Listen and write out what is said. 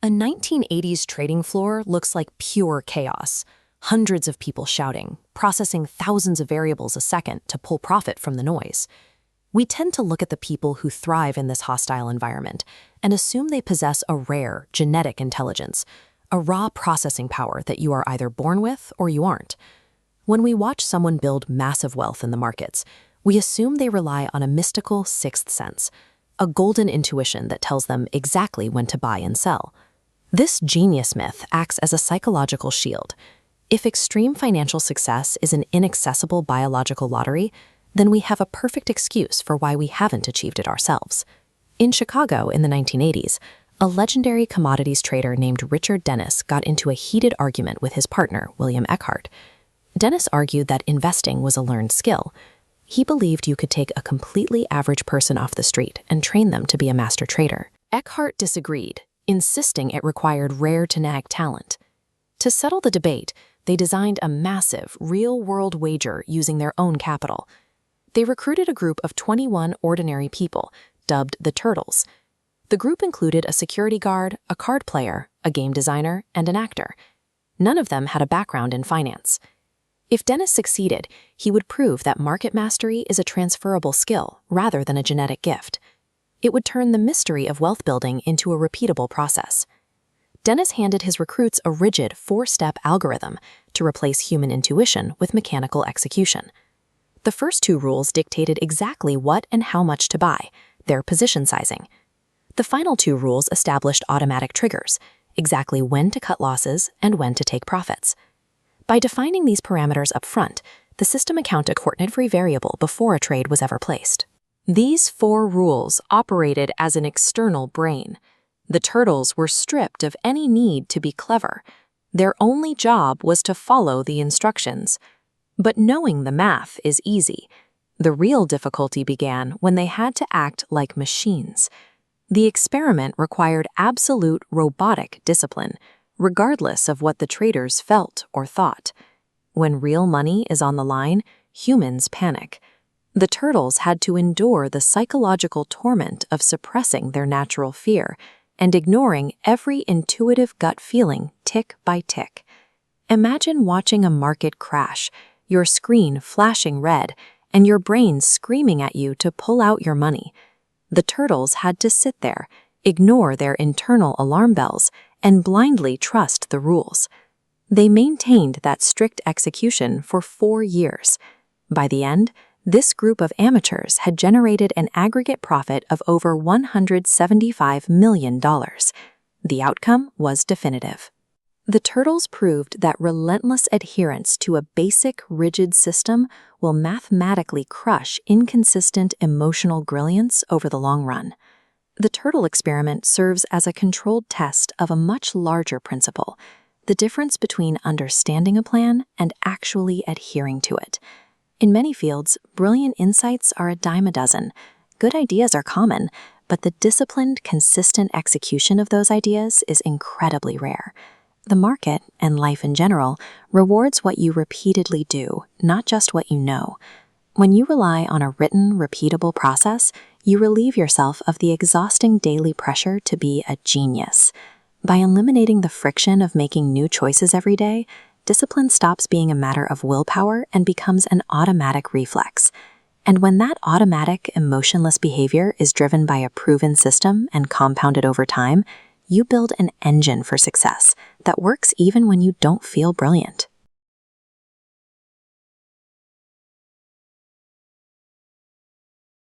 A 1980s trading floor looks like pure chaos. Hundreds of people shouting, processing thousands of variables a second to pull profit from the noise. We tend to look at the people who thrive in this hostile environment and assume they possess a rare, genetic intelligence, a raw processing power that you are either born with or you aren't. When we watch someone build massive wealth in the markets, we assume they rely on a mystical sixth sense, a golden intuition that tells them exactly when to buy and sell. This genius myth acts as a psychological shield. If extreme financial success is an inaccessible biological lottery, then we have a perfect excuse for why we haven't achieved it ourselves. In Chicago in the 1980s, a legendary commodities trader named Richard Dennis got into a heated argument with his partner, William Eckhart. Dennis argued that investing was a learned skill. He believed you could take a completely average person off the street and train them to be a master trader. Eckhart disagreed, insisting it required rare-to-nag talent. To settle the debate, they designed a massive, real-world wager using their own capital. They recruited a group of 21 ordinary people, dubbed the Turtles. The group included a security guard, a card player, a game designer, and an actor. None of them had a background in finance. If Dennis succeeded, he would prove that market mastery is a transferable skill rather than a genetic gift. It would turn the mystery of wealth building into a repeatable process. Dennis handed his recruits a rigid four-step algorithm to replace human intuition with mechanical execution. The first two rules dictated exactly what and how much to buy, their position sizing. The final two rules established automatic triggers, exactly when to cut losses and when to take profits. By defining these parameters up front, the system accounted for every variable before a trade was ever placed. These four rules operated as an external brain. The Turtles were stripped of any need to be clever. Their only job was to follow the instructions. But knowing the math is easy. The real difficulty began when they had to act like machines. The experiment required absolute robotic discipline, regardless of what the traders felt or thought. When real money is on the line, humans panic. The Turtles had to endure the psychological torment of suppressing their natural fear and ignoring every intuitive gut feeling tick by tick. Imagine watching a market crash, your screen flashing red, and your brain screaming at you to pull out your money. The Turtles had to sit there, ignore their internal alarm bells, and blindly trust the rules. They maintained that strict execution for 4 years. By the end, this group of amateurs had generated an aggregate profit of over $175 million. The outcome was definitive. The Turtles proved that relentless adherence to a basic, rigid system will mathematically crush inconsistent emotional brilliance over the long run. The turtle experiment serves as a controlled test of a much larger principle, the difference between understanding a plan and actually adhering to it. In many fields, brilliant insights are a dime a dozen. Good ideas are common, but the disciplined, consistent execution of those ideas is incredibly rare. The market, and life in general, rewards what you repeatedly do, not just what you know. When you rely on a written, repeatable process, you relieve yourself of the exhausting daily pressure to be a genius. By eliminating the friction of making new choices every day, discipline stops being a matter of willpower and becomes an automatic reflex. And when that automatic, emotionless behavior is driven by a proven system and compounded over time, you build an engine for success that works even when you don't feel brilliant.